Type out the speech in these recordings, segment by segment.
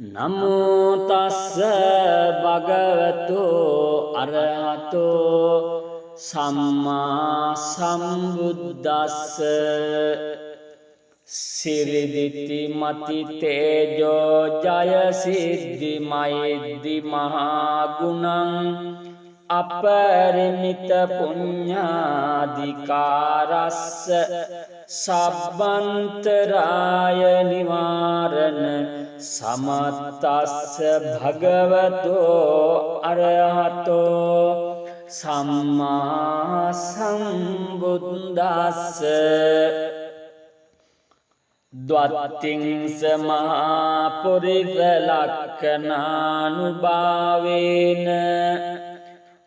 නමෝ තස්ස භගවතු අරහතෝ සම්මා සම්බුද්දස්ස සිරිදිති මති තේජෝ ජය සිද්ධි මෛද්දි මහා ගුණං අපරිමිත පුඤ්ඤාධිකාරස්ස සබ්බන්තරාය නිවාරණ සමත්තස්ස භගවතෝ අරහතෝ සම්මා සම්බුද්දස්ස ද්වත්තිංස මහා පුරිස ලක්ඛනානුභාවේන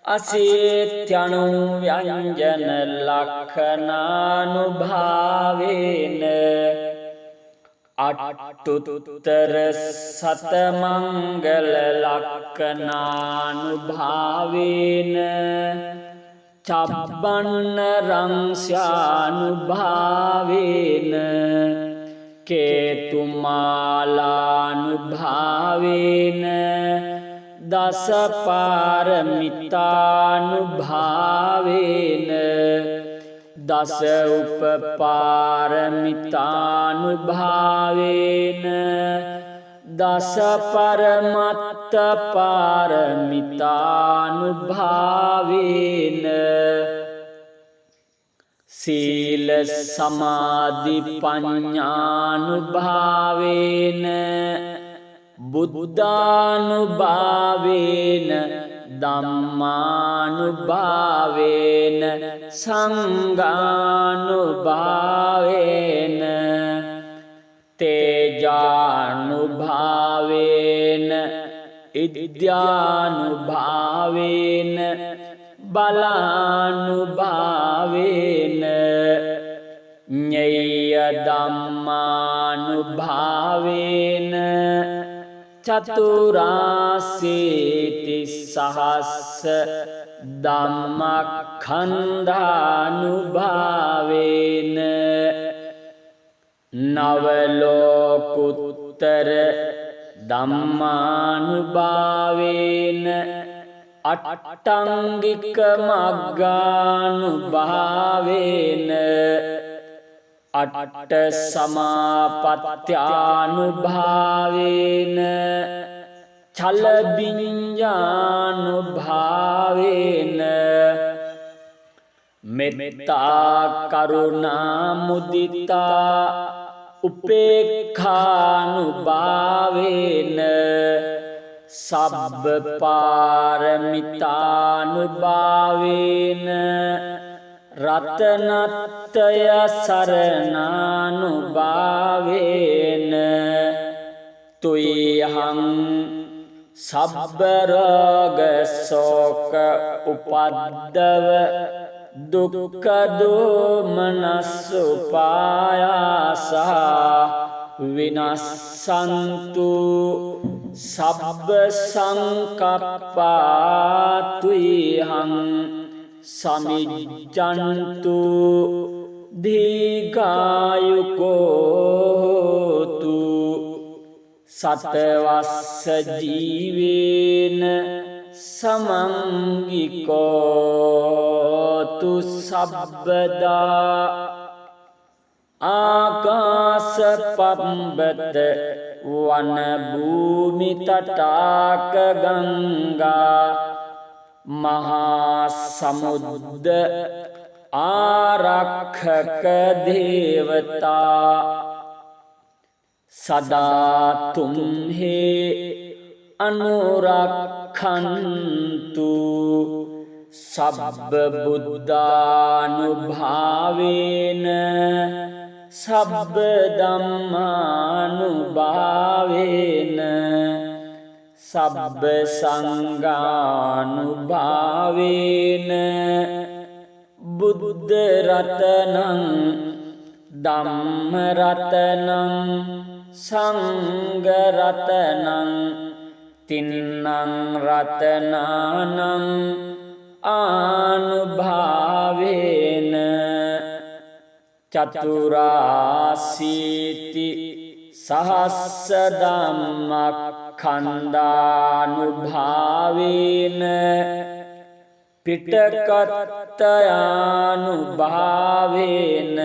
අසීත්‍යනු ව්‍යංජන ලක්ඛනානුභාවේන අට්ඨුත්තර සතමංගල ලක්ඛනානුභාවේන චබ්බන්න රංස්‍යානුභාවේන කේතුමාලානුභාවේන දසපාරමිතානුභාවේන දස උපපාරමිතානුභාවේන දස පරමත්ත පාරමිතානුභාවේන සීල සමාධි පඤ්ඤානුභාවේන බුද්ධානුභාවේන ධම්මානුභාවේන සංඝානුභාවේන තේජානුභාවේන ඉද්‍යානුභාවේන බලානුභාවේන ඤේය ධම්මානුභාවේන චතුරාසීති සහස්ස ධම්මඛණ්ඩානුභාවේන නවලෝකුත්තර ධම්මානුභාවේන අට්ඨංගික මග්ගානුභාවේන අට්ඨ සමාපත්ත්‍යානුභාවේන චල විඤ්ඤානුභාවේන මෙත්තා කරුණා මුදිතා උපේක්ඛානුභාවේන සබ්බ පාරමිතානුභාවේන රතනත්තය සරණානුභාවේන තුයහං සබ්බ රෝග ශෝක උපද්දව දුක්ඛ දෝමනස්සුපායාසා විනස්සන්තු සබ්බ සංකප්පා තුයහං සමිජ්ජන්තු දීඝායුකෝතු සතවස්ස ජීවේන සමංගිකෝතු සබ්බදා ආකාස පබ්බත වන භූමි තටාක ගංගා මහා සමුද්ද ආරක්ෂක දේවතා සදා තුම්හි අනුරක්ඛන්තු සබ්බ බුද්ධානුභාවේන සබ්බ ධම්මානුභාවේන සබ්බ සංඝානුභාවේන බුද්ධ රතනං ධම්ම රතනං සංඝ රතනං තින්නං රතනානං ආනුභාවේන චතුරාසීති සහස්ස ධම්මක්ඛන්ධානුභාවේන පිටකත්තයානුභාවේන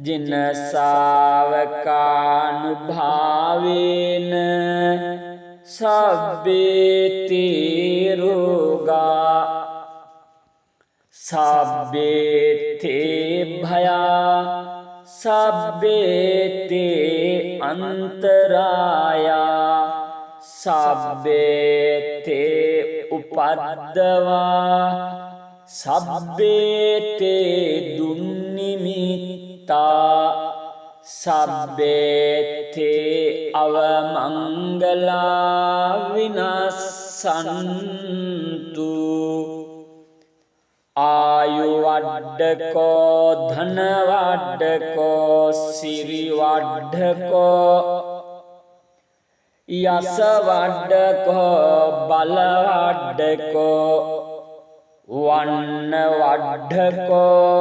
ජිනසාවකානුභාවේන සබ්බේති රෝගා සබ්බේතේ භයා සබ්බේතේ අන්තරායා සබ්බේතේ උපද්දවා සබ්බේතේ දුන්නිමිත්තා සබ්බේතේ අවමංගලා විනස්සන්තු ආයු වඩ්ඩකෝ ධන වඩ්ඩකෝ සිරි වඩ්ඩකෝ යස වඩ්ඩකෝ බල වඩ්ඩකෝ වන්න වඩ්ඩකෝ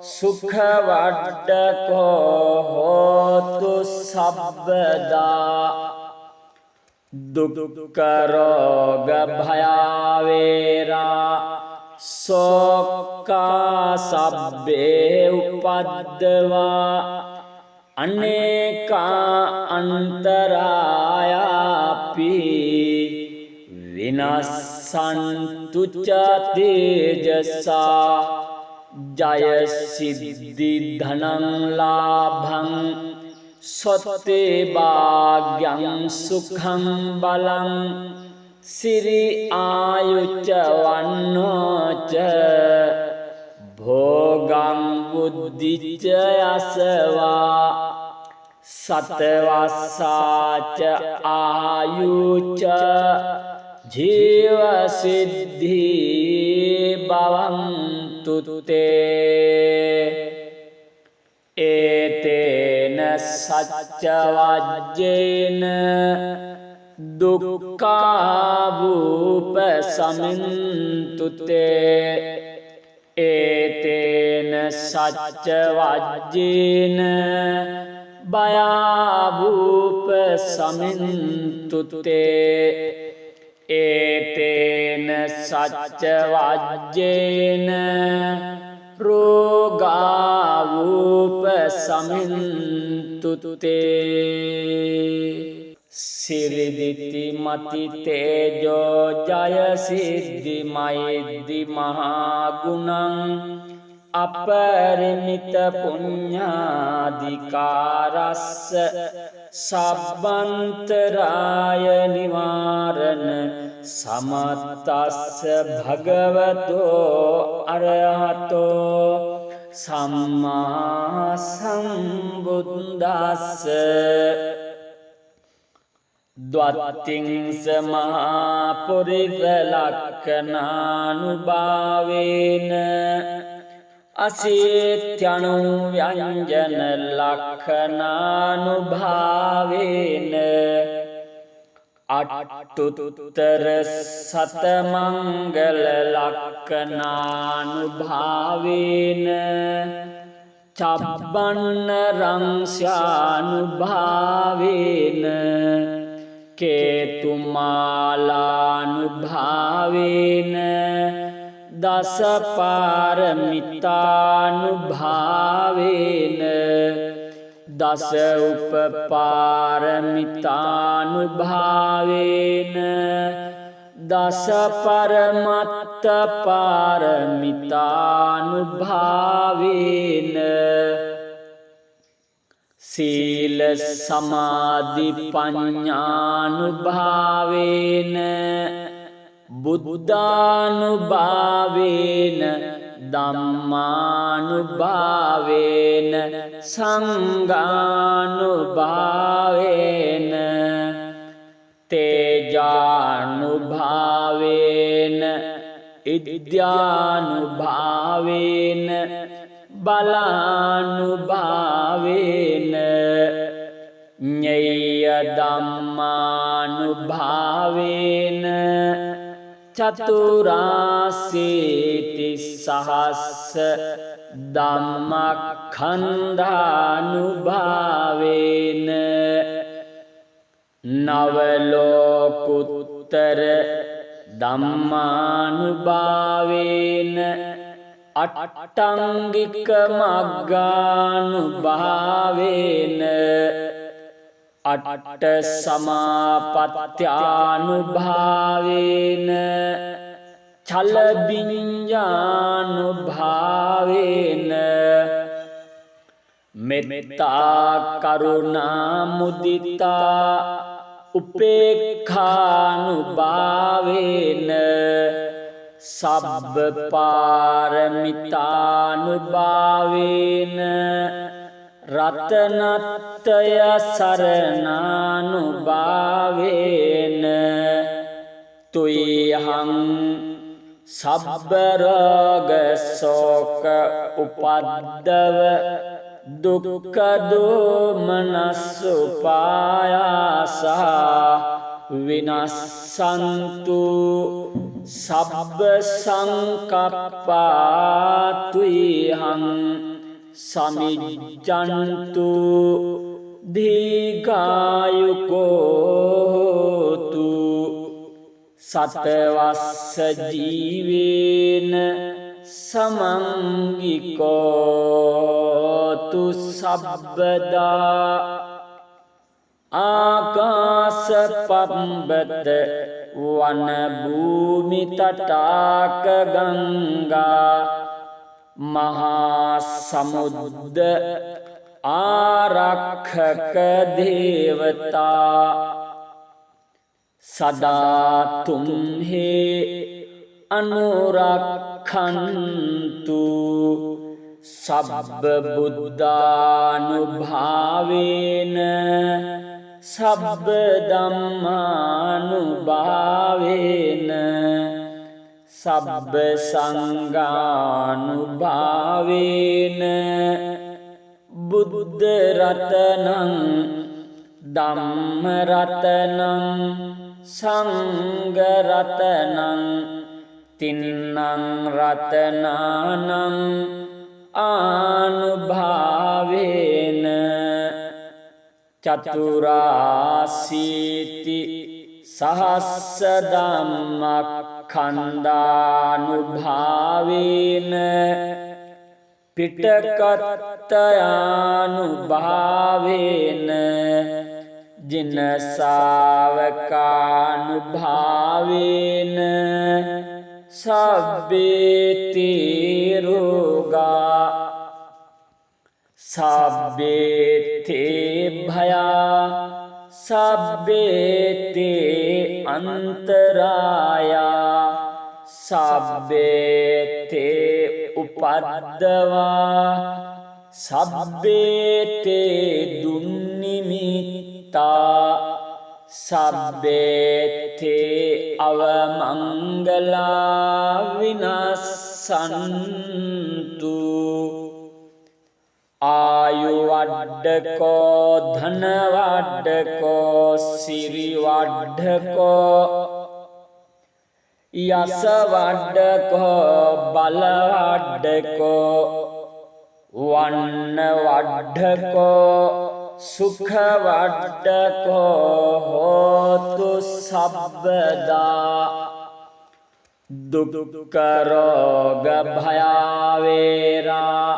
සුඛ වඩ්ඩකෝ හෝතු සබ්බදා දුක්ඛ රෝග භයාවේරා සෝක්ඛා සබ්බේ උපද්දවා අනේකා අන්තරායාපි විනස්සන්තු ච තේජසා ජය සිද්ධි ධනං ලාභං සොත්තේ භාග්‍යං සුඛං බලං සිරි ආයුච්ච වන්නෝච භෝගං බුද්ධිච්ච යසවා සතවස්සාච ආයුච්ච ජීව සිද්ධි භවන්තු තේ ඒතේන සච්ච වජ්ජේන දුක්ඛාවූප සමින්තු තේ ඒතේන සච්ච වජ්ජේන භයාවූප සමින්තු තේ ඒතේන සච්ච වජ්ජේන රෝගාවූප සමින්තු තේ සිරිදිති මති තේජෝ ජය සිද්ධි මයිද්දි මහා ගුණං අපරිමිත පුඤ්ඤාධිකාරස්ස සබ්බන්තරාය නිවාරණ සමත්තස්ස භගවතෝ අරහතෝ සම්මා සම්බුද්දස්ස ද්වත්තිංස මහා පුරිස ලක්ඛනානුභාවේන අසීත්‍යනු ව්‍යංජන ලක්ඛනානුභාවේන අට්ඨුත්තර සතමංගල ලක්ඛනානුභාවේන චබ්බන්න රංස්යානුභාවේන කේතුමාලානුභාවේන දසපාරමිතානුභාවේන දස උපපාරමිතානුභාවේන දස පරමත්ත පාරමිතානුභාවේන සීල සමාධි පඤ්ඤානුභාවේන බුද්ධානුභාවේන ධම්මානුභාවේන සංඝානුභාවේන තේජානුභාවේන ඉද්‍යානුභාවේන බලානුභාවේන ඤෙය්‍ය ධම්මානුභාවේන චතුරාසීති සහස්ස ධම්මඛන්ධානුභාවේන නවලෝකුත්තර ධම්මානුභාවේන අට්ඨංගික මග්ගානුභාවේන අට්ඨ සමාපත්ත්‍යානුභාවේන චල විඤ්ඤානුභාවේන මෙත්තා කරුණා මුදිතා උපේක්ඛානුභාවේන සබ්බ පාරමිතානුභාවේන රතනත්තය සරණානුභාවේන තුයහං සබ්බ රෝග ශෝක උපද්දව දුක්ඛ දෝමනස්සුපායාසා විනස්සන්තු සබ්බ සංකප්පා තුයහං සමිජ්ජන්තු දීඝායුකෝතු සතවස්ස ජීවේන සමංගිකෝතු සබ්බදා ආකාස පබ්බත වන භූමි තටාක ගංගා මහා සමුද්ද ආරක්ෂක දේවතා සදා තුම්හි අනුරක්ඛන්තු සබ්බ බුද්ධානුභාවේන සබ්බ ධම්මානුභාවේන සබ්බ සංඝානුභාවේන බුද්ධ රතනං ධම්ම රතනං සංඝ රතනං තින්නං රතනානං ආනුභාවේන චතුරාසීති සහස්ස ධම්මඛන්ධානුභාවේන පිටකත්තයානුභාවේන ජිනසාවකානුභාවේන සබ්බේති රෝගා සබ්බේතේ භයා සබ්බේතේ අන්තරායා සබ්බේතේ උපද්දවා සබ්බේතේ දුන්නිමිත්තා සබ්බේතේ අවමංගලා විනස්සන්තු ආයු වඩ්ඩකෝ ධන වඩ්ඩකෝ සිරි වඩ්ඩකෝ යස වඩ්ඩකෝ බල වඩ්ඩකෝ වන්න වඩ්ඩකෝ සුඛ වඩ්ඩකෝ හෝතු සබ්බදා දුක්ඛ රෝග භයාවේරා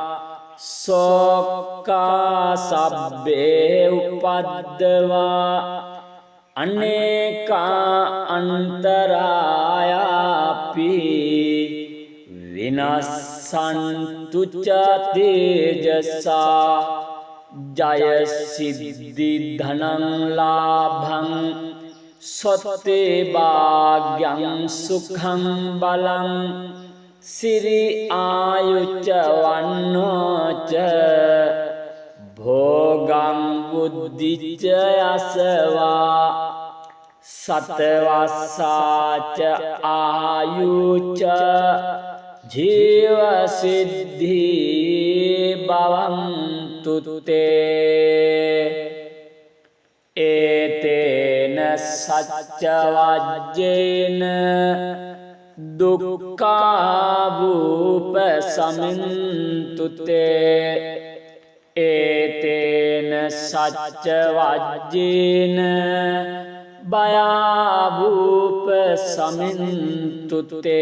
සෝක්ඛා සබ්බේ උපද්දවා අනේකා අන්තරායාපි විනස්සන්තු ච තේජසා ජය සිද්ධි ධනං ලාභං සොත්තේ භාග්‍යං සුඛං බලං සිරි ආයුච්ච වන්නෝච භෝගං බුද්ධිච්ච යසවා සතවස්සාච ආයුච්ච ජීව සිද්ධි භවන්තු තේ ඒතේන සච්ච වජ්ජේන දුක්ඛාවූප සමින්තුතේ ඒතේන සච්ච වජ්ජේන බයාවූප සමින්තුතේ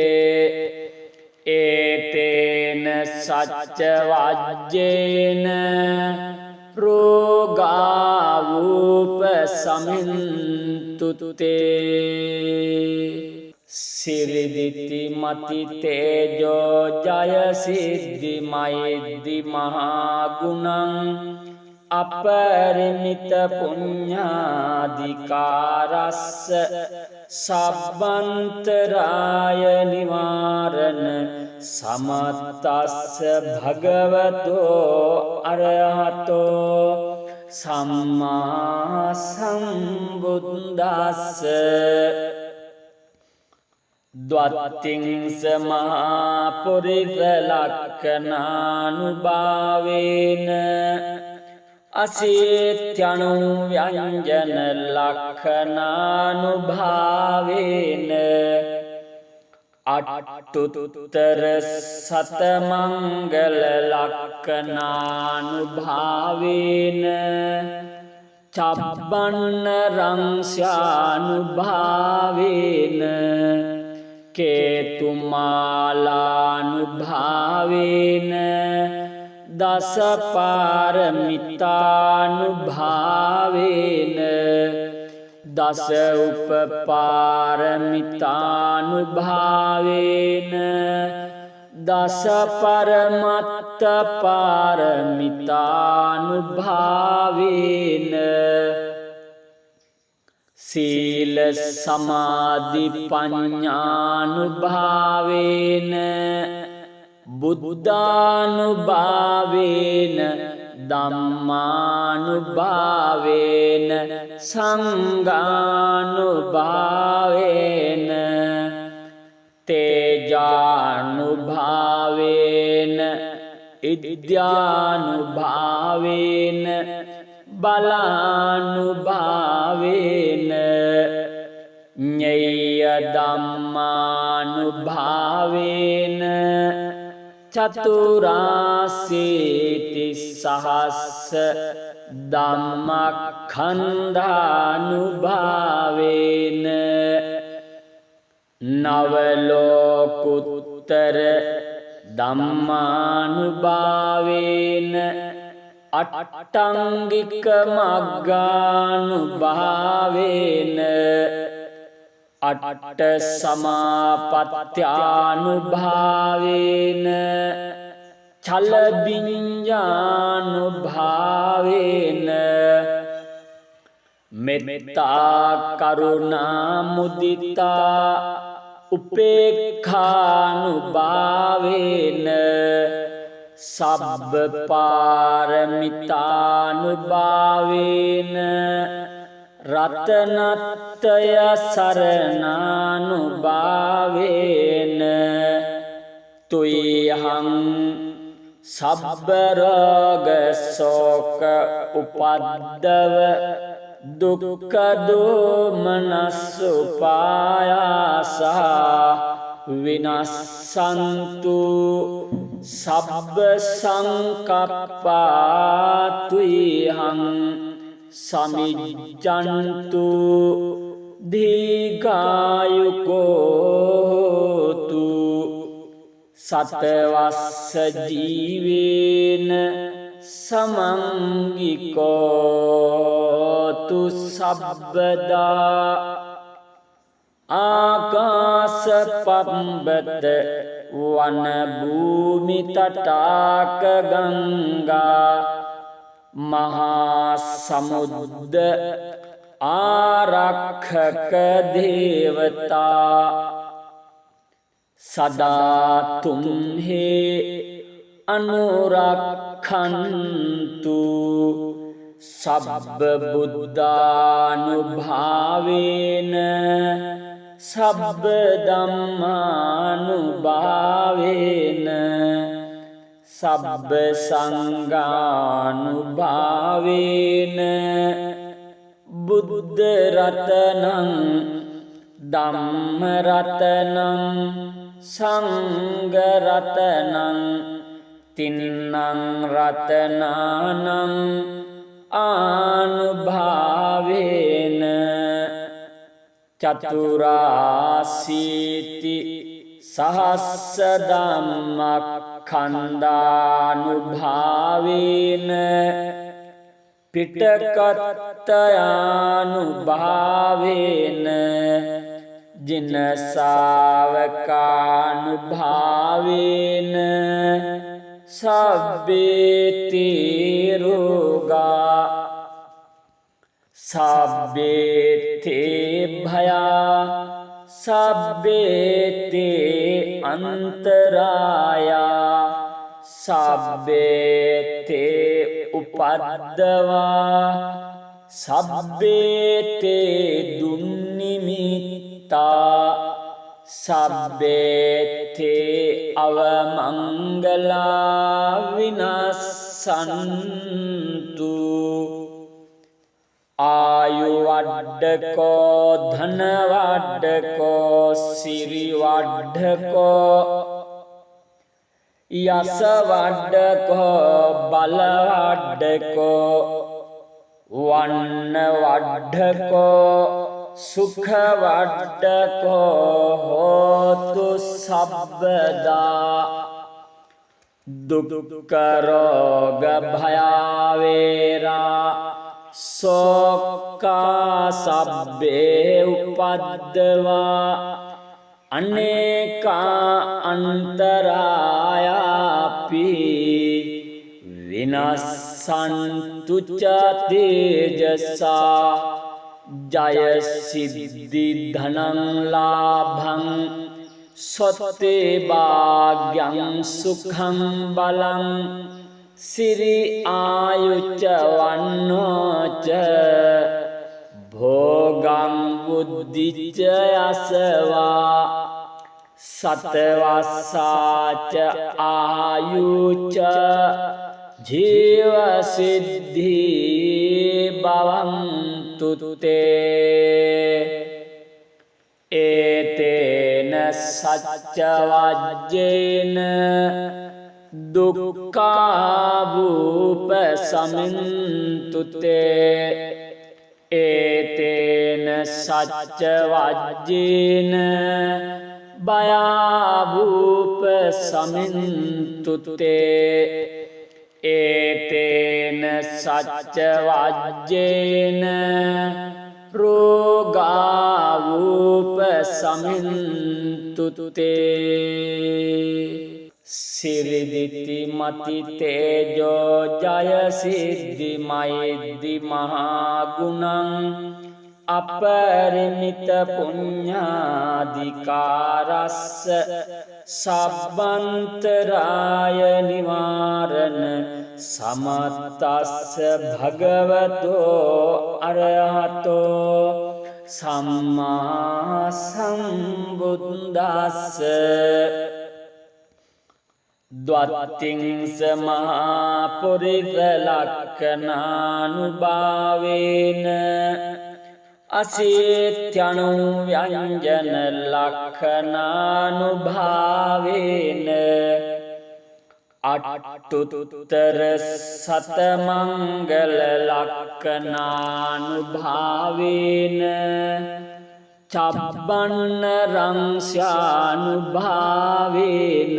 ඒතේන සච්ච වජ්ජේන රෝගාවූප සමින්තුතේ සිරිදිති මති තේජෝ ජය සිද්ධි මෛද්දි මහාගුණං අපරිමිත පුඤ්ඤාධිකාරස්ස සබ්බන්තරාය නිවාරණ සමත්තස්ස භගවතෝ අරහතෝ සම්මා සම්බුද්දස්ස ද්වත්තිංස මහාපුරිස ලක්ඛනානුභාවේන අසීත්‍යනු ව්‍යංජන ලක්ඛනානුභාවේන අට්ඨුත්තර සතමංගල ලක්ඛනානුභාවේන චබ්බන්න රංස්යානුභාවේන කේතුමාලානුභාවේන දසපාරමිතානුභාවේන දස උපපාරමිතානුභාවේන දස පරමත්ත පාරමිතානුභාවේන සීල සමාධි පඤ්ඤානුභාවේන බුද්ධානුභාවේන ධම්මානුභාවේන සංඝානුභාවේන තේජානුභාවේන ඉද්‍යානුභාවේන බලානුභාවේන ඤෙය්‍ය ධම්මානුභාවේන චතුරාසීති සහස්ස ධම්මඛණ්ඩානුභාවේන නවලෝකුත්තර ධම්මානුභාවේන අට්ඨංගික මග්ගානුභාවේන අට්ඨ සමාපත්ත්‍යානුභාවේන චල විඤ්ඤානුභාවේන මෙත්තා කරුණා මුදිතා උපේක්ඛානුභාවේන සබ්බ පාරමිතානුභාවේන රතනත්තය සරණානුභාවේන තුයහං සබ්බ රෝග ශෝක උපද්දව දුක්ඛ දෝමනස්සු පායාසා විනස්සන්තු සබ්බ සංකප්පාතුයහං සමිජ්ජන්තු දීඝායුකෝතු සතවස්ස ජීවේන සමංගිකෝතු සබ්බදා ආකාස පබ්බත වන භූමි තටාක ගංගා මහා සමුද්ද ආරක්ෂක දේවතා සදා තුම්හි අනුරක්ඛන්තු සබ්බ බුද්ධානුභාවේන සබ්බ ධම්මානුභාවේන සබ්බ සංඝානුභාවේන බුද්ධ රතනං ධම්ම රතනං සංඝ රතනං තින්නං රතනානං ආනුභාවේන චතුරාසීති සහස්ස ධම්මක්ඛන්ධානුභාවේන පිටකත්තයානුභාවේන ජිනසාවකානුභාවේන සබ්බේති රෝගා සබ්බේතේ භයා සබ්බේතේ අන්තරායා සබ්බේතේ උපද්දවා සබ්බේතේ දුන්නිමිත්තා සබ්බේතේ අවමංගලා විනස්සන්තු ආයුවඩ්ඩකෝ ධනවඩ්ඩකෝ සිරිවඩ්ඩකෝ යසවඩ්ඩකෝ බලවඩ්ඩකෝ වන්නවඩ්ඩකෝ සුඛවඩ්ඩකෝ හෝතු සබ්බදා දුක්ඛරෝග භයාවේරා සෝක්ඛා සබ්බේ උපද්දවා අනේකා අන්තරායාපි විනස්සන්තු ච තේජසා ජය සිද්ධි ධනං ලාභං සොත්තේ භාග්‍යං සුඛං බලං සිරි ආයුච්ච වන්නෝච භෝගං බුද්ධිච්ච යසවා සතවස්සාච ආයුච්ච ජීව සිද්ධි භවන්තු තේ ඒතේන සච්ච වජ්ජේන දුක්ඛාවූප සමින්තුතේ ඒතේන සච්ච වජ්ජේන භයාවූප සමින්තුතේ ඒතේන සච්ච වජ්ජේන රෝගාවූප සමින්තුතේ සිරිදිති මති තේජෝ ජය සිද්ධි මෛද්දි මහා ගුණං අපරිමිත පුඤ්ඤාධිකාරස්ස සබ්බන්තරාය නිවාරණ සමත්තස්ස භගවතෝ අරහතෝ සම්මා සම්බුද්දස්ස ද්වත්තිංස මහා පුරිස ලක්ඛනානුභාවේන අසීත්‍යනු ව්‍යංජන ලක්ඛනානුභාවේන අට්ඨුත්තර සතමංගල ලක්ඛනානුභාවේන චබ්බන්න රංස්යානුභාවේන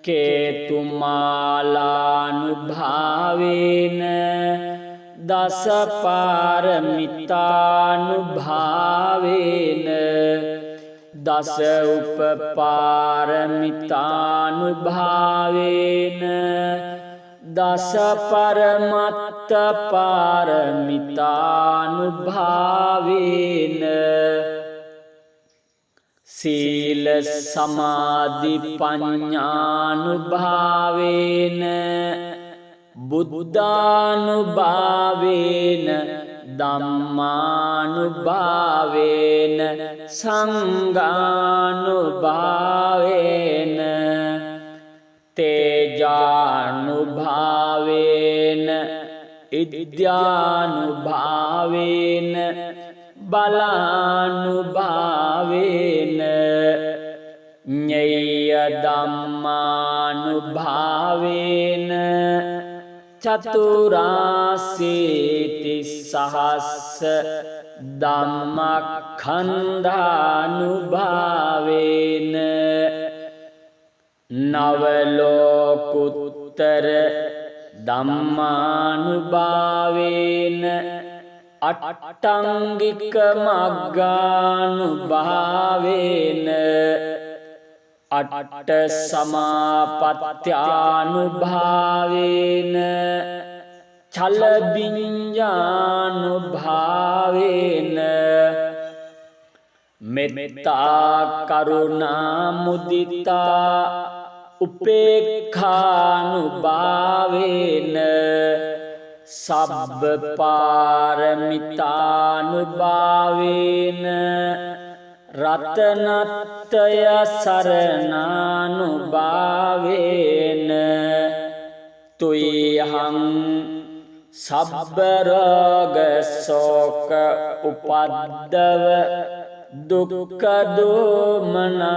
කේතුමාලානුභාවේන දසපාරමිතානුභාවේන දස උපපාරමිතානුභාවේන දස පරමත්ත පාරමිතානුභාවේන සීල සමාධි පඤ්ඤානුභාවේන බුද්ධානුභාවේන ධම්මානුභාවේන සංඝානුභාවේන තේජානුභාවේන ඉද්‍යානුභාවේන බලානුභාවේන ඤෙය්‍ය ධම්මානුභාවේන චතුරාසීති සහස්ස ධම්මඛණ්ඩානුභාවේන නවලෝකුත්තර ධම්මානුභාවේන අට්ඨංගික මග්ගානුභාවේන අට්ඨ සමාපත්ත්‍යානුභාවේන චල විඤ්ඤානුභාවේන මෙත්තා කරුණා මුදිතා උපේක්ඛානුභාවේන සබ්බ පාරමිතානුභාවේන රතනත්තය සරණානුභාවේන තුයහං සබ්බ රෝග ශෝක උපද්දව දුක්ඛ දෝමනස්සුපායාසා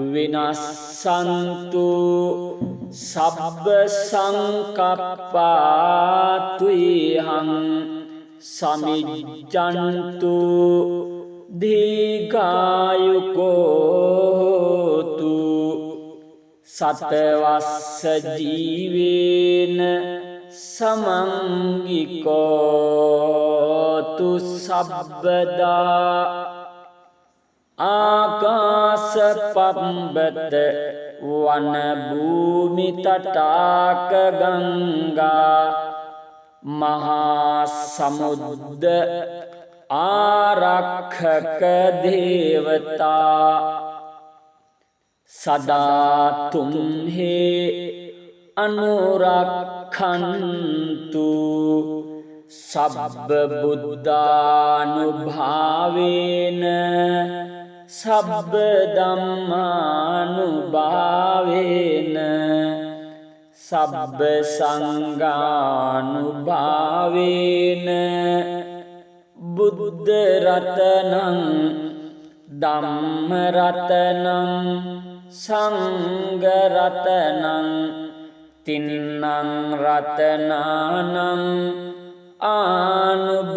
විනස්සන්තු සබ්බ සංකප්පා තුයහං සමිජ්ජන්තු දීඝායුකෝතු සතවස්ස ජීවේන සමංගිකෝතු සබ්බදා ආකාස පම්බත වන භූමි තටාක ගංගා මහා සමුද්ද ආරක්ෂක දේවතා සදා තුම්හි අනුරක්ඛන්තු සබ්බ බුද්ධානුභාවේන සබ්බ ධම්මානුභාවේන සබ්බ සංඝානුභාවේන බුද්ධ රතනං ධම්ම රතනං සංඝ රතනං තින්නං රතනානං ආනුභාවේන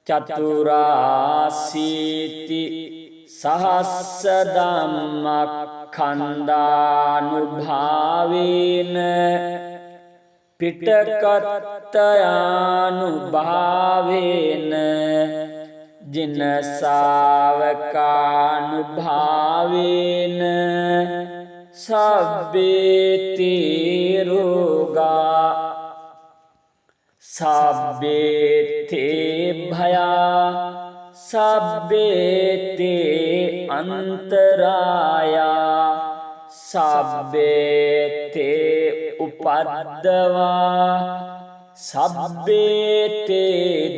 චතුරාසීති සහස්ස ධම්මඛණ්ඩානුභාවේන පිටකත්තයානුභාවේන ජින ශාවකානුභාවේන සබ්බේති රෝගා සබ්බේතේ භයා සබ්බේතේ අන්තරායා සබ්බේතේ උපද්දවා සබ්බේතේ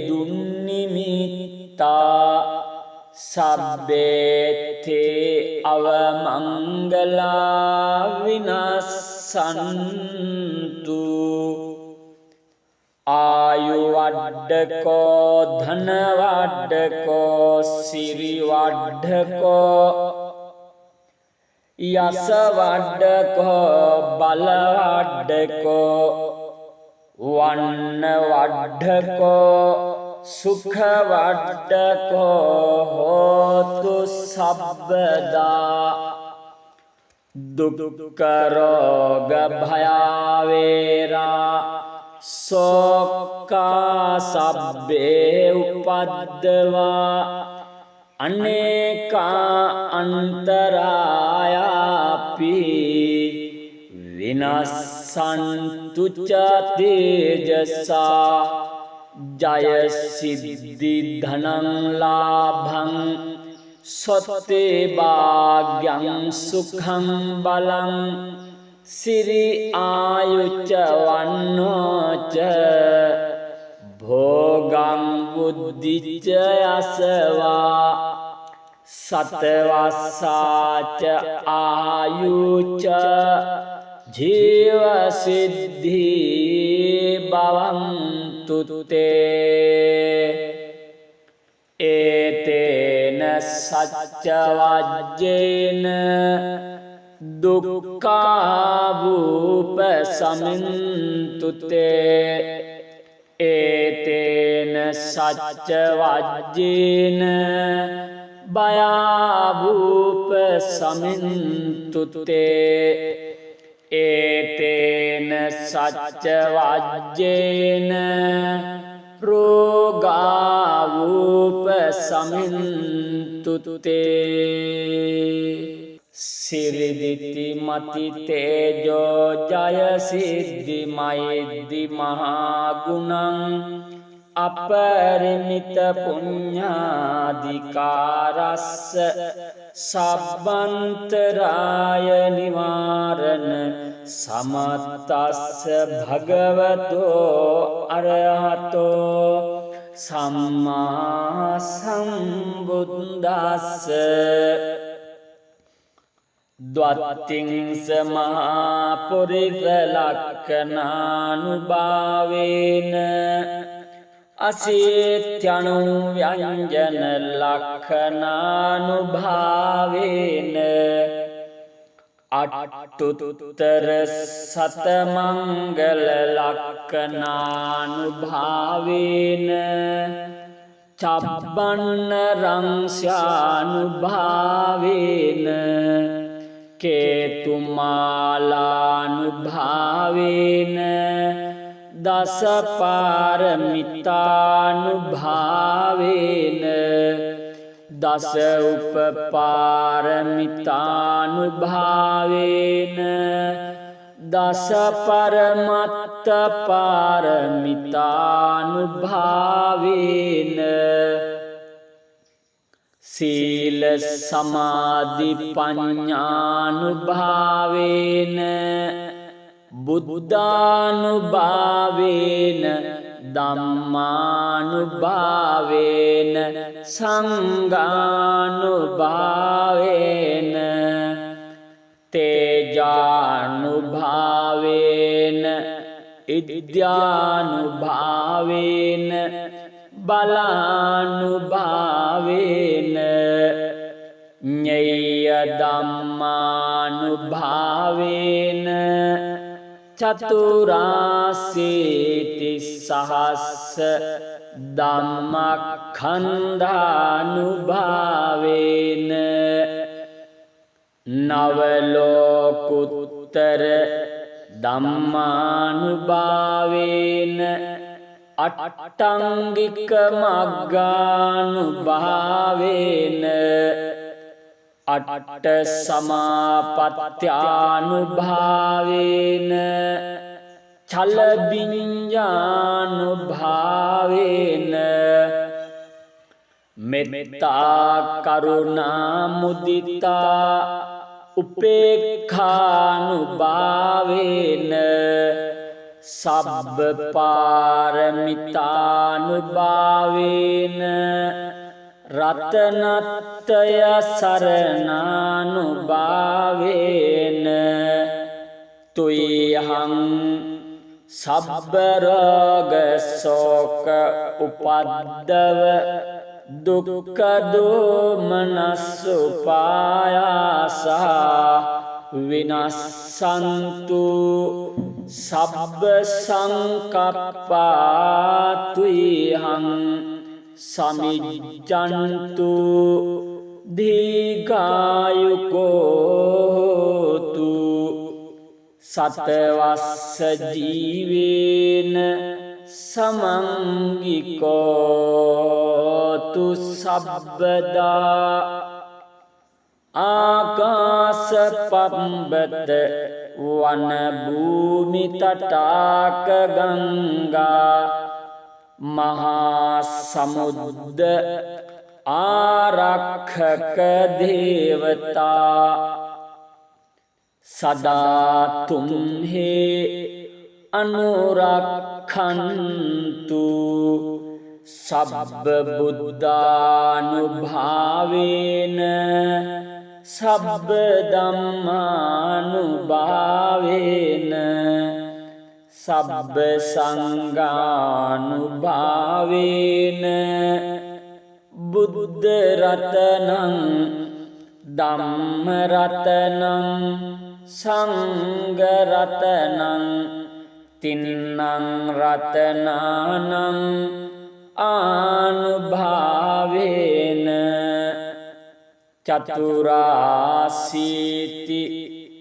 දුන්නිමිත්තා සබ්බේතේ අවමංගලා විනස්සන්තු ආයු වඩ්ඩකෝ ධන වඩ්ඩකෝ සිරි වඩ්ඩකෝ යස වඩ්ඩකෝ බල වඩ්ඩකෝ වන්න වඩ්ඩකෝ සුඛ වඩ්ඩකෝ හෝතු සබ්බදා දුක්ඛ රෝග භයාවේරා සෝකා සබ්බේ උපද්දවා අනේකා අන්තරායාපි විනස්සන්තු ච තේජසා ජය සිද්ධි ධනං ලාභං සොත්තේ භාග්‍යං සුඛං බලං සිරි ආයුච්ච වන්නෝච භෝගං බුද්ධිච්ච යසවා සතවස්සාච ආ ආයුච ජීව සිද්ධි භවන්තු තේ ඒතේන සච්ච වජ්ජේන දුක්ඛාවූප සමින්තු තේ ඒතේන සච්ච වජ්ජේන භයාවූප සමින්තු තේ ඒතේන සච්ච වජ්ජේන රෝගාවූප සමින්තු තේ සිරිදිති මති තේජෝ ජය සිද්ධි මයිද්දි මහා ගුණං අපරිමිත පුඤ්ඤාධිකාරස්ස සබ්බන්තරාය නිවාරණ සමත්තස්ස භගවතෝ අරහතෝ සම්මා සම්බුද්දස්ස ද්වත්තිංස මහා පුරිස ලක්ඛනානුභාවේන අසීත්‍යනු ව්‍යංජන ලක්ඛනානුභාවේන අට්ඨුත්තර සතමංගල ලක්ඛනානුභාවේන චබ්බන්න රංස්යානුභාවේන කේතුමාලානුභාවේන දසපාරමිතානුභාවේන දස උපපාරමිතානුභාවේන දස පරමත්ත පාරමිතානුභාවේන සීල සමාධි පඤ්ඤානුභාවේන බුද්ධානුභාවේන ධම්මානුභාවේන සංඝානුභාවේන තේජානුභාවේන ඉද්‍යානුභාවේන බලානුභාවේන ඤෙය්‍ය ධම්මානුභාවේන චතුරාසීති සහස්ස ධම්මඛණ්ඩානුභාවේන නවලෝකුත්තර ධම්මානුභාවේන අට්ඨංගික මග්ගානුභාවේන අට්ඨ සමාපත්ත්‍යානුභාවේන චල විඤ්ඤානුභාවේන මෙත්තා කරුණා මුදිතා උපේක්ඛානුභාවේන සබ්බ පාරමිතානුභාවේන රතනත්තය සරණානුභාවේන තුයහං සබ්බ රෝග ශෝක උපද්දව දුක්ඛ දෝමනස්සුපායාසා විනස්සන්තු සබ්බ සංකප්පා තුයහං සමිජ්ජන්තු දීඝායුකෝතු සතවස්ස ජීවේන සමංගිකෝතු සබ්බදා ආකාස පබ්බත වන භූමි තටාක ගංගා මහා සමුද්ද ආරක්ෂක දේවතා සදා තුම්හි අනුරක්ඛන්තු සබ්බ බුද්ධානුභාවේන සබ්බ ධම්මානුභාවේන සබ්බ සංඝානුභාවේන බුද්ධ රතනං ධම්ම රතනං සංඝ රතනං තින්නං රතනානං ආනුභාවේන චතුරාසීති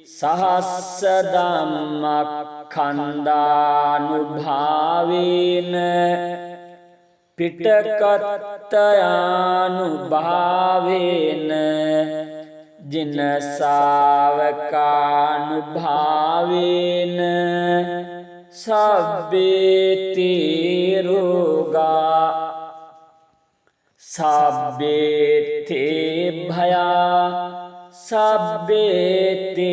සහස්ස ධම්මක්ඛන්ධානුභාවේන පිටකත්තයානුභාවේන ජිනසාවකානුභාවේන සබ්බේති රෝගා සබ්බේතේ භයා සබ්බේතේ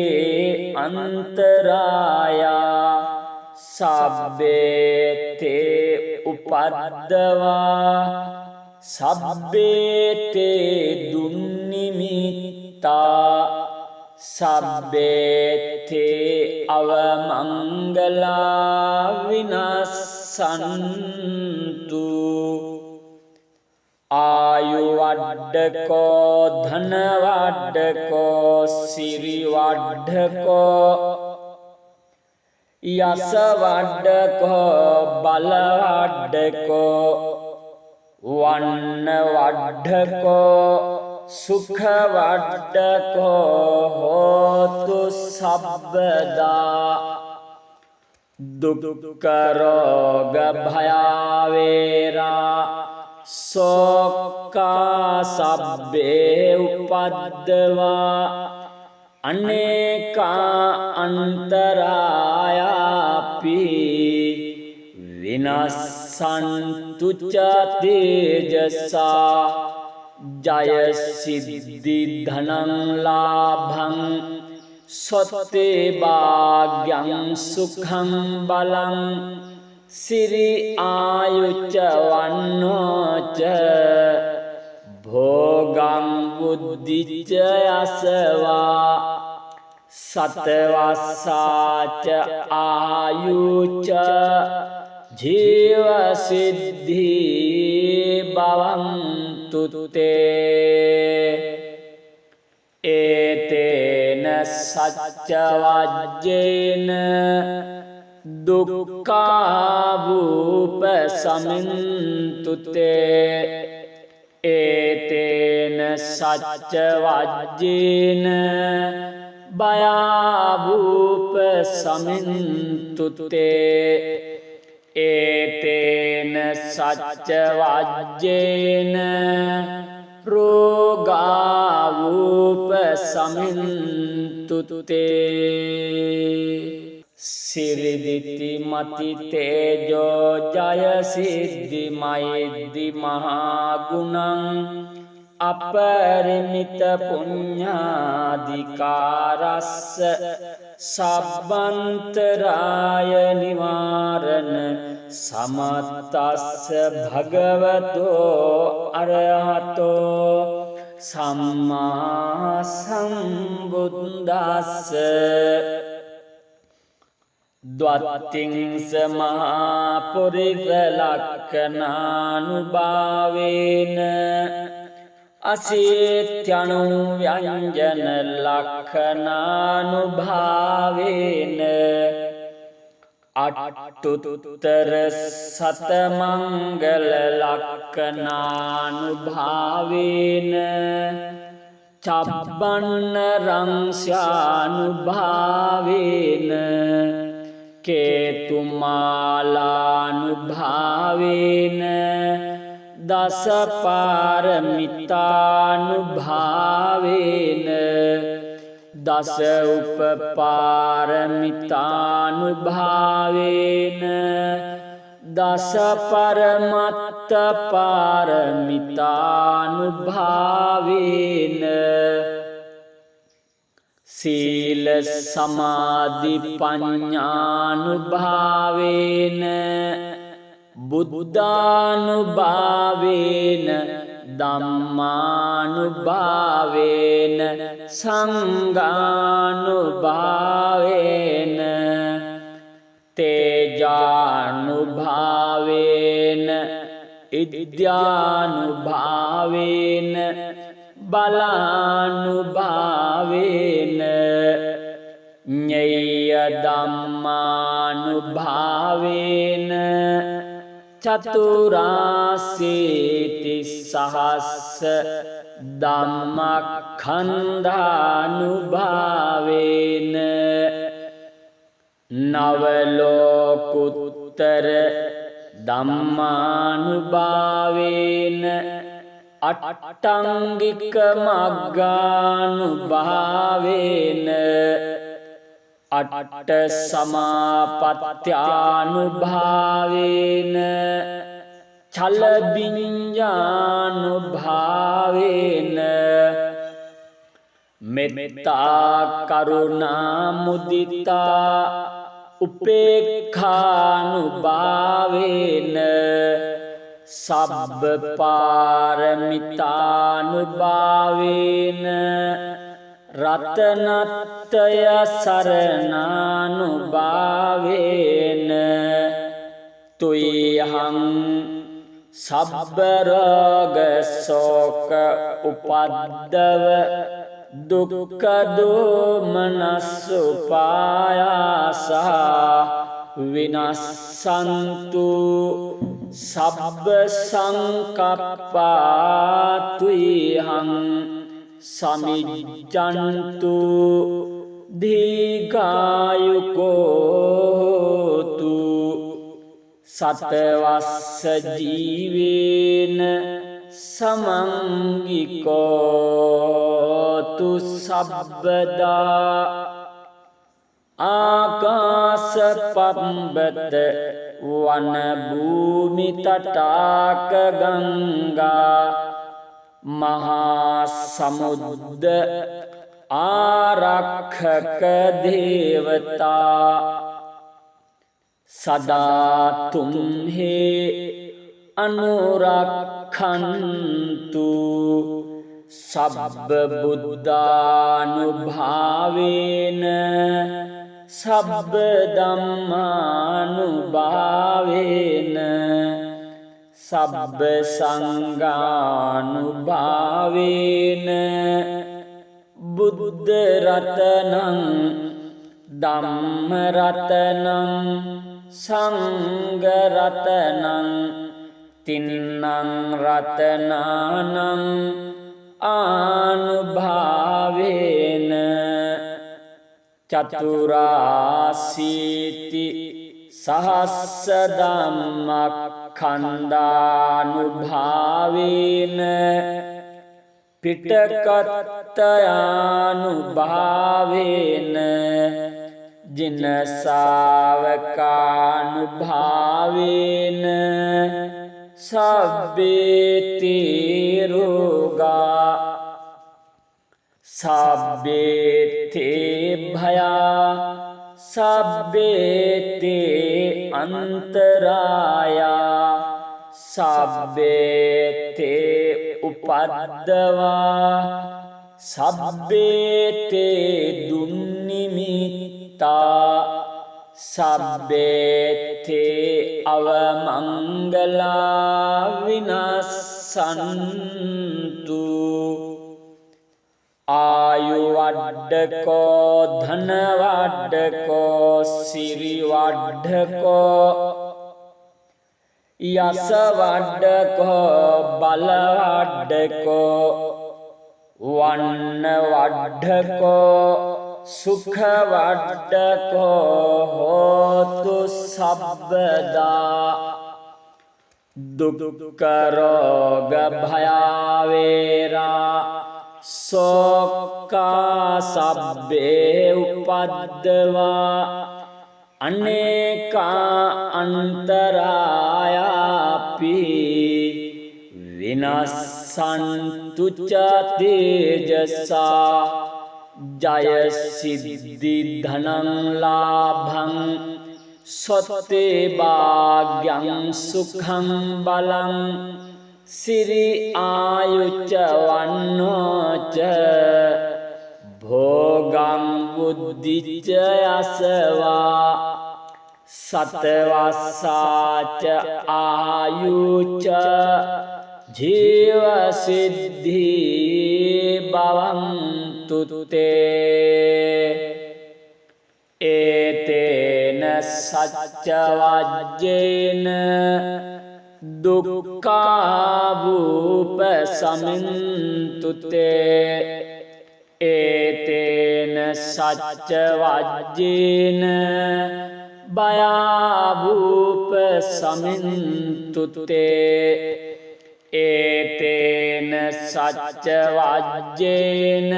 අන්තරායා සබ්බේතේ උපද්දවා සබ්බේතේ දුන්නිමිත්තා සබ්බේතේ අවමංගලා විනස්සන්තු ආයුවඩ්ඩකෝ ධනවඩ්ඩකෝ සිරිවඩ්ඩකෝ යසවඩ්ඩකෝ බලවඩ්ඩකෝ වන්නවඩ්ඩකෝ සුඛවඩ්ඩකෝ හෝතු සබ්බදා දුක්ඛරෝග භයාවේරා සෝක්ඛා සබ්බේ උපද්දවා අනේකා අන්තරායාපි විනස්සන්තු ච තේජසා ජය සිද්ධි ධනං ලාභං සොත්තේ භාග්‍යං සුඛං බලං සිරි ආයුච්ච වන්නෝච භෝගං බුද්ධිච්ච යසවා සතවස්සාච ආයුච්ච ජීව සිද්ධි භවන්තු තේ ඒතේන සච්ච වජ්ජේන දුක්ඛාවූප සමින්තුතේ ඒතේන සච්ච වජ්ජේන භයාවූප සමින්තුතේ ඒතේන සච්ච වජ්ජේන රෝගාවූප සමින්තුතේ සිරිදිති මති තේජෝ ජය සිද්ධි මෛද්දි මහා ගුණං අපරිමිත පුඤ්ඤාධිකාරස්ස සබ්බන්තරාය නිවාරණ සමත්තස්ස භගවතෝ අරහතෝ සම්මා සම්බුද්දස්ස ද්වත්තිංස මහා පුරිස ලක්ඛනානුභාවේන අසීත්‍යනු ව්‍යංජන ලක්ඛනානුභාවේන අට්ඨුත්තර සතමංගල ලක්ඛනානුභාවේන චබ්බන්න රංස්යානුභාවේන කේතුමාලානුභාවේන දසපාරමිතානුභාවේන දස උපපාරමිතානුභාවේන දස පරමත්ත පාරමිතානුභාවේන සීල සමාධි පඤ්ඤානුභාවේන බුද්ධානුභාවේන ධම්මානුභාවේන සංඝානුභාවේන තේජානුභාවේන ඉද්‍යානුභාවේන බලානුභාවේන ඤෙය්‍ය ධම්මානුභාවේන චතුරාසීති සහස්ස ධම්මඛණ්ඩානුභාවේන නවලෝකුත්තර ධම්මානුභාවේන අට්ඨංගික මග්ගානුභාවේන අට්ඨ සමාපත්ත්‍යානුභාවේන චල විඤ්ඤානුභාවේන මෙත්තා කරුණා මුදිතා උපේක්ඛානුභාවේන සබ්බ පාරමිතානුභාවේන රතනත්‍රය සරණානුභාවේන තුයහං සබ්බ රෝග ශෝක උපද්දව දුක්ඛ දෝමනස්සුපායාසා විනස්සන්තු සබ්බ සංකප්පා තුයහං සමිජ්ජන්තු දීඝායුකෝතු සතවස්ස ජීවේන සමංගිකෝතු සබ්බදා ආකාශපම්බත වන භූමි තටාක ගංගා මහා සමුද්ද ආරක්ෂක දේවතා සදා තුම්හි අනුරක්ඛන්තු සබ්බ බුද්ධානුභාවේන සබ්බ ධම්මානුභාවේන සබ්බ සංඝානුභාවේන බුද්ධ රතනං ධම්ම රතනං සංඝ රතනං තින්නං රතනානං ආනුභාවේන චතුරාසීති සහස්ස ධම්මඛණ්ඩානුභාවේන පිටකත්තයානුභාවේන ජිනසාවකානුභාවේන සබ්බේති රෝගා සබ්බේතේ භයා සබ්බේතේ අන්තරායා සබ්බේතේ උපද්දවා සබ්බේතේ දුන්නිමිත්තා සබ්බේතේ අවමංගලා විනස්සන්තු ආයු වඩ්ඩකෝ ධන වඩ්ඩකෝ සිරි වඩ්ඩකෝ යස වඩ්ඩකෝ බල වඩ්ඩකෝ වන්න වඩ්ඩකෝ සුඛ වඩ්ඩකෝ හෝතු සබ්බදා දුක්ඛ රෝග භයාවේරා සෝකා සබ්බේ උපද්දවා අනේකා අන්තරායාපි විනස්සන්තු ච තේජසා ජය සිද්ධි ධනං ලාභං සොත්තේ භාග්‍යං සුඛං බලං සිරි ආයුච්ච වන්නෝච භෝගං බුද්ධිච්ච යසවා සතවස්සාච ආයුච ජීවසිද්ධි භවන්තුතේ ඒතේන සච්චවජ්ජේන දුක්ඛාවූප සමින්තුතේ ඒතේන සච්චවජ්ජේන භයාවූප සමින්තුතේ ඒතේන සච්චවජ්ජේන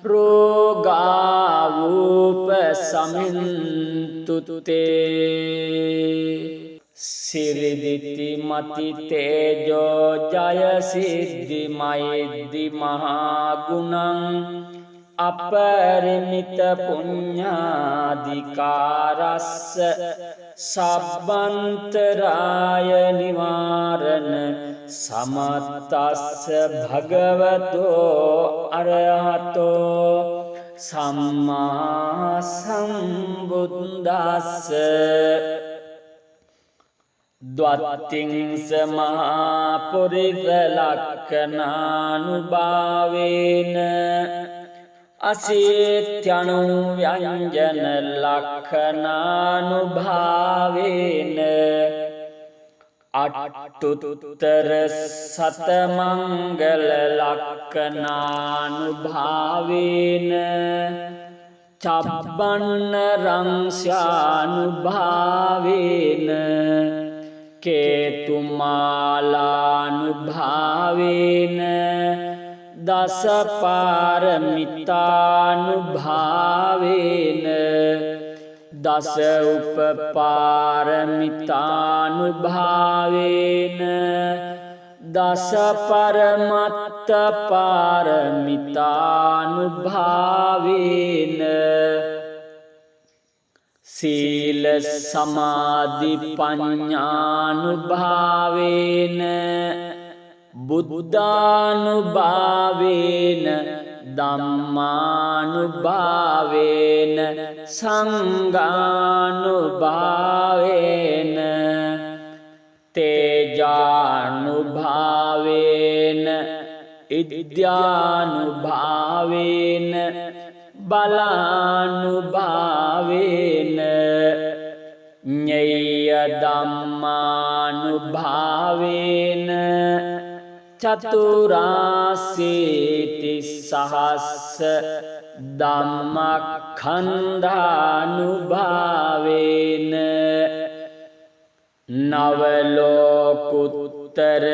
රෝගාවූප සමින්තුතේ සිරිදිති මති තේජෝ ජය සිද්ධි මෛද්දි මහාගුණං අපරිමිත පුඤ්ඤාධිකාරස්ස සබ්බන්තරාය නිවාරණ සමත්තස්ස භගවතෝ අරහතෝ සම්මා සම්බුද්දස්ස ද්වත්තිංස මහා පුරිස ලක්ඛනානුභාවේන අසීත්‍යනු ව්‍යංජන ලක්ඛනානුභාවේන අට්ඨුත්තර සතමංගල ලක්ඛනානුභාවේන චබ්බන්න රංස්යානුභාවේන කේතුමාලානුභාවේන දසපාරමිතානුභාවේන දස උපපාරමිතානුභාවේන දස පරමත්ත පාරමිතානුභාවේන සීල සමාධි පඤ්ඤානුභාවේන බුද්ධානුභාවේන ධම්මානුභාවේන සංඝානුභාවේන තේජානුභාවේන ඉද්‍යානුභාවේන බලානුභාවේන ඤෙය්‍ය ධම්මානුභාවේන චතුරාසීති සහස්ස ධම්මඛණ්ඩානුභාවේන නවලෝකුත්තර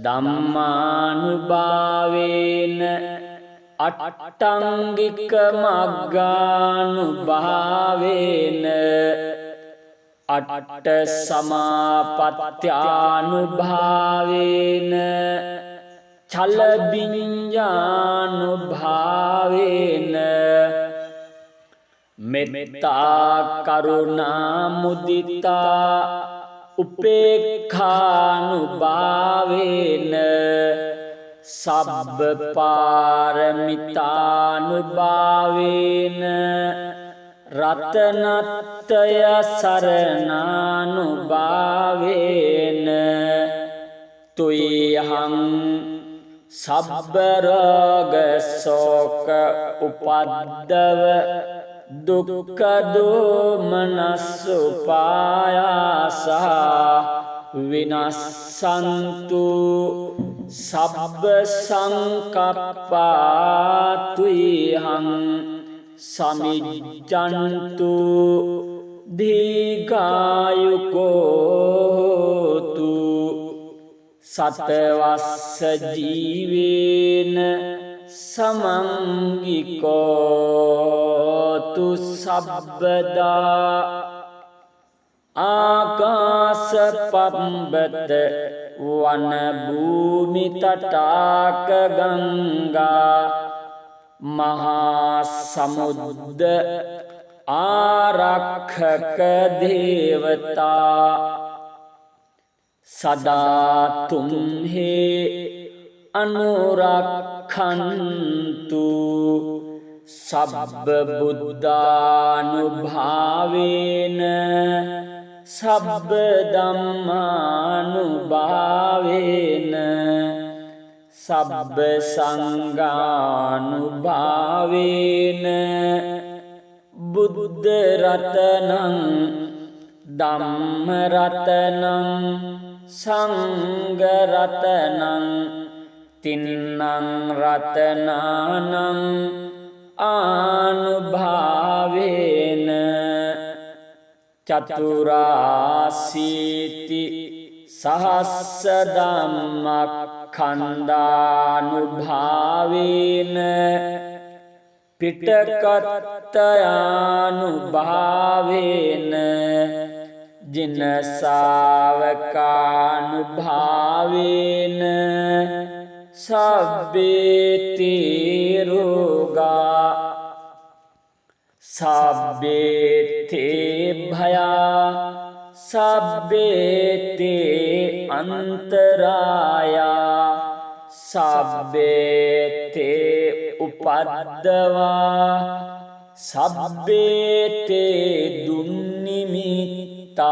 ධම්මානුභාවේන අට්ඨංගික මග්ගානුභාවේන අට්ඨ සමාපත්ත්‍යානුභාවේන චල විඤ්ඤානුභාවේන මෙත්තා කරුණා මුදිතා උපේක්ඛානුභාවේන සබ්බ පාරමිතානුභාවේන රතනත්තය සරණානුභාවේන තුයහං සබ්බ රෝග ශෝක උපද්දව දුක්ඛ දෝමනස්සුපායාසා විනස්සන්තු සබ්බ සංකප්පාතුයහං සමිජ්ජන්තු දීඝායුකෝතු සතවස්ස ජීවේන සමංගිකෝතු සබ්බදා ආකාස පම්බත වන භූමි තටාක ගංගා මහා සමුද්ද ආරක්ෂක දේවතා සදා තුම්හි අනුරක්ඛන්තු සබ්බ බුද්ධානුභාවේන සබ්බ ධම්මානුභාවේන සබ්බ සංඝානුභාවේන බුද්ධ රතනං ධම්ම රතනං සංඝ රතනං තින්නං රතනානං ආනුභාවේන චතුරාසීති සහස්ස ධම්මක්ඛන්ධානුභාවේන පිටකත්තයානුභාවේන ජින ශාවකානුභාවේන සබ්බේති රෝගා සබ්බේතේ භයා සබ්බේතේ අන්තරායා සබ්බේතේ උපද්දවා සබ්බේතේ දුන්නිමිත්තා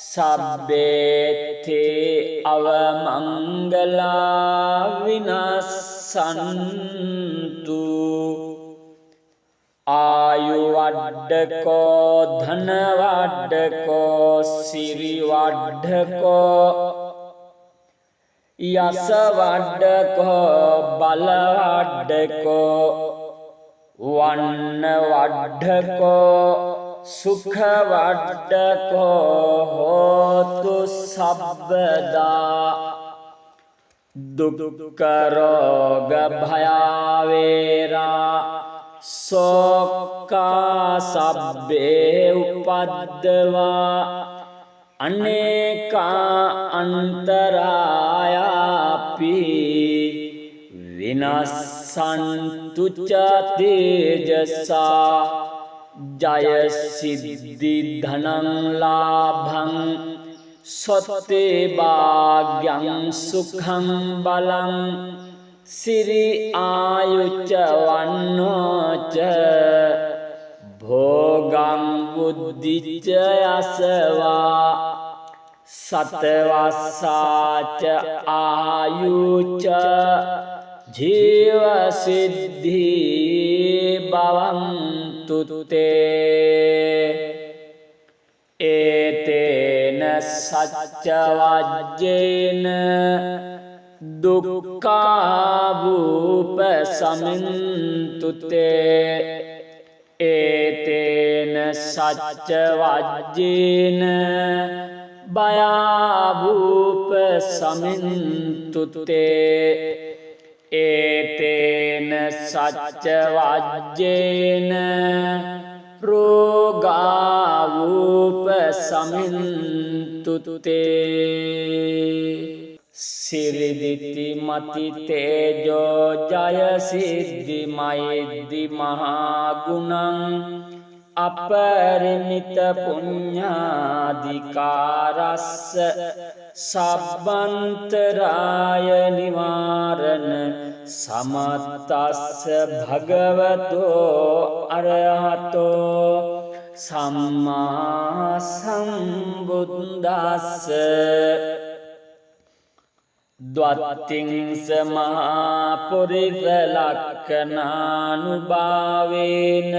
සබ්බේතේ අවමංගලා විනස්සන්තු ආයු වඩ්ඩකෝ ධන වඩ්ඩකෝ සිරි වඩ්ඩකෝ යස වඩ්ඩකෝ බල වඩ්ඩකෝ වන්න වඩ්ඩකෝ සුඛ වඩ්ඩකෝ හෝතු සබ්බදා දුක්ඛ රෝග භයාවේරා සෝක්ඛා සබ්බේ උපද්දවා අනේකා අන්තරායාපි විනස්සන්තු ච තේජසා ජය සිද්ධි ධනං ලාභං සොත්තේ භාග්‍යං සුඛං බලං සිරි ආයුච්ච වන්නෝච භෝගං බුද්ධිච්ච යසවා සතවස්සාච ආයුච්ච ජීව සිද්ධි භවන්තු තේ ඒතේන සච්ච වජ්ජේන දුක්ඛාවූප සමින්තු තේ ඒතේන සච්ච වජ්ජේන භයාවූප සමින්තු තේ ඒතේන සච්ච වජ්ජේන රෝගාවූප සමින්තු තේ සිරිදිති මති තේජෝ ජය සිද්ධි මයිද්දි මහා ගුණං අපරිමිත පුඤ්ඤාධිකාරස්ස සබ්බන්තරාය නිවාරණ සමත්තස්ස භගවතෝ අරහතෝ සම්මා සම්බුද්දස්ස ද්වත්තිංස මහා පුරිස ලක්ඛනානුභාවේන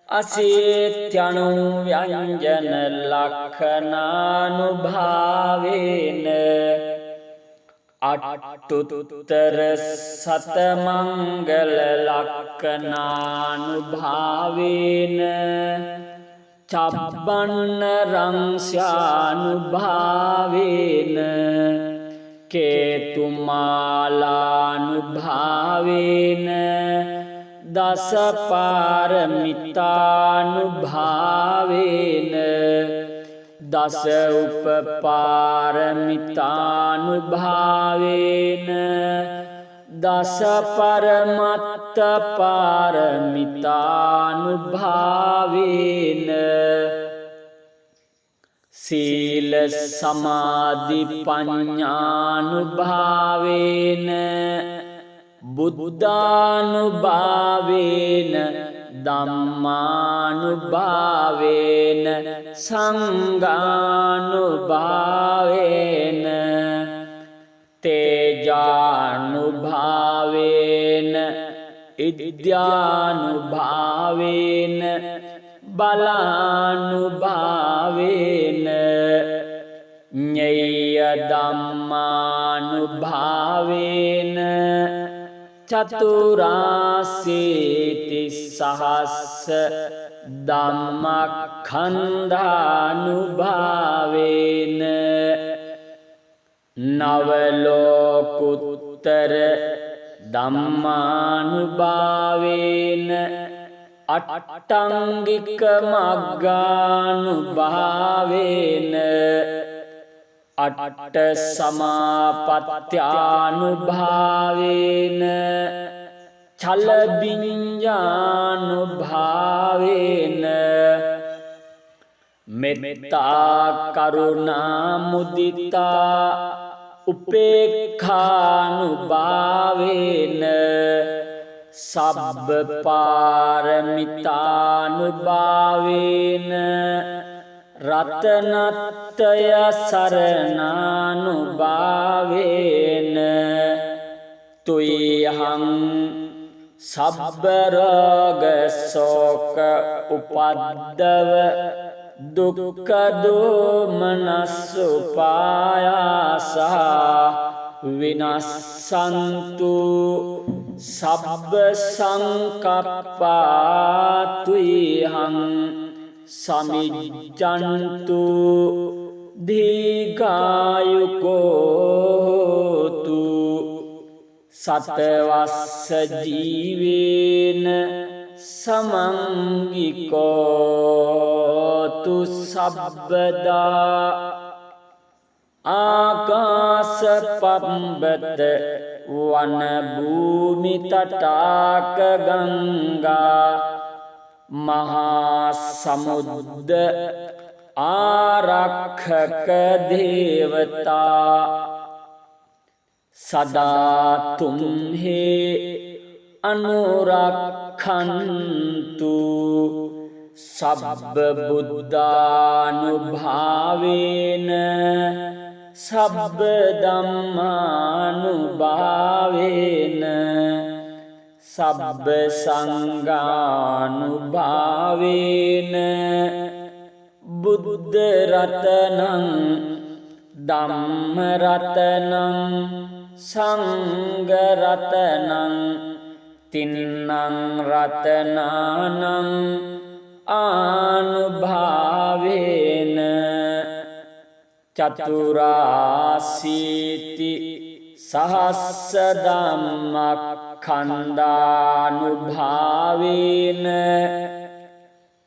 අසීත්‍යනු ව්‍යංජන ලක්ඛනානුභාවේන අට්ඨුත්තර සතමංගල ලක්ඛනානුභාවේන චබ්බන්න රංස්යානුභාවේන කේතුමාලානුභාවේන දස පාරමිතානුභාවේන දස උපපාරමිතානුභාවේන දස පරමත්ත පාරමිතානුභාවේන සීල සමාධි පඤ්ඤානුභාවේන බුද්ධානුභාවේන ධම්මානුභාවේන සංඝානුභාවේන තේජානුභාවේන ඉද්‍යානුභාවේන බලානුභාවේන ඤෙය්‍ය ධම්මානුභාවේන චතුරාසීති සහස්ස ධම්මඛණ්ඩානුභාවේන නවලෝකුත්තර ධම්මානුභාවේන අට්ඨංගික මග්ගානුභාවේන අට්ඨ සමාපත්ත්‍යානුභාවේන චල විඤ්ඤානුභාවේන මෙත්තා කරුණා මුදිතා උපේක්ඛානුභාවේන සබ්බ පාරමිතානුභාවේන රතනත්තය සරණානුභාවේන තුයහං සබ්බ රෝග ශෝක උපද්දව දුක්ඛ දෝමනස්සුපායාසා විනස්සන්තු සබ්බ සංකප්පා තුයහං සමිජ්ජන්තු දීඝායුකෝතු සතවස්ස ජීවේන සමංගිකෝතු සබ්බදා ආකාශ පබ්බත වන භූමි තටාක ගංගා මහා සමුද්ද ආරක්ෂක දේවතා සදා තුම්හි අනුරක්ඛන්තු සබ්බ බුද්ධානුභාවේන සබ්බ ධම්මානුභාවේන සබ්බ සංඝානුභාවේන බුද්ධ රතනං ධම්ම රතනං සංඝ රතනං තින්නං රතනානං ආනුභාවේන චතුරාසීති සහස්ස ධම්මඛණ්ඩානුභාවේන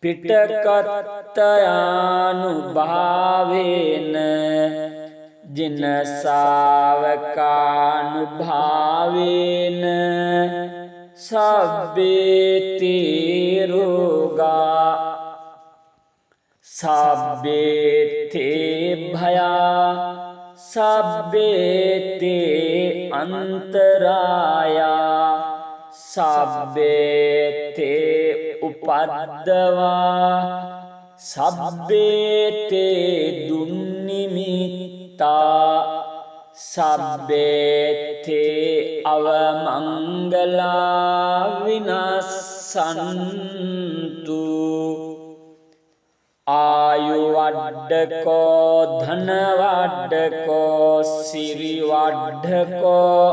පිටකත්තයානුභාවේන ජින ශාවකානුභාවේන සබ්බේති රෝගා සබ්බේතේ භයා සබ්බේතේ අන්තරායා සබ්බේතේ උපද්දවා සබ්බේතේ දුන්නිමිත්තා සබ්බේතේ අවමංගලා විනස්සන්තු ආයු වඩ්ඩකෝ ධන වඩ්ඩකෝ සිරි වඩ්ඩකෝ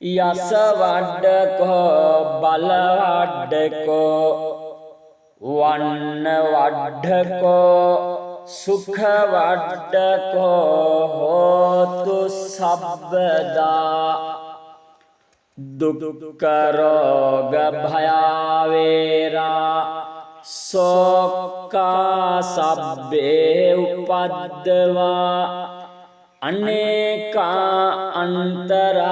යස වඩ්ඩකෝ බල වඩ්ඩකෝ වන්න වඩ්ඩකෝ සුඛ වඩ්ඩකෝ හෝතු සබ්බදා දුක්ඛ රෝග භයාවේරා සෝක්ඛා සබ්බේ උපද්දවා අනේකා අන්තරායාපි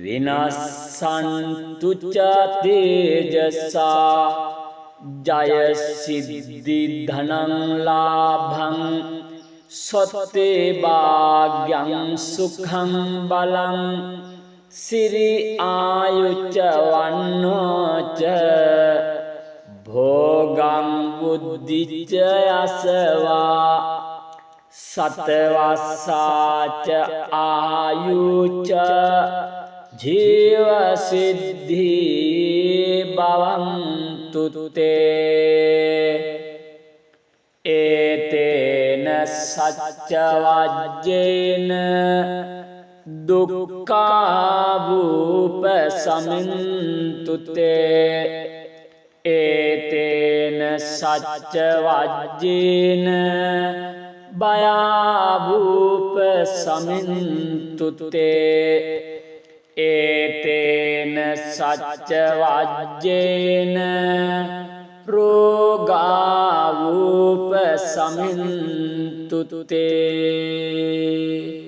විනස්සන්තු ච තේජසා ජය සිද්ධි ධනං ලාභං සොත්තේ භාග්‍යං සුඛං බලං සිරි ආයුච්ච වන්නෝච භෝගං බුද්ධිච්ච යසවා සතවස්සාච ආයුච්ච ජීව සිද්ධි භවන්තු තේ ඒතේන සච්ච වජ්ජේන දුක්ඛා වූප සමින්තු තේ ඒතේන සච්ච වජ්ජේන භයා වූප සමින්තු තේ ඒතේන සච්ච වජ්ජේන රෝගා වූප සමින්තු තේ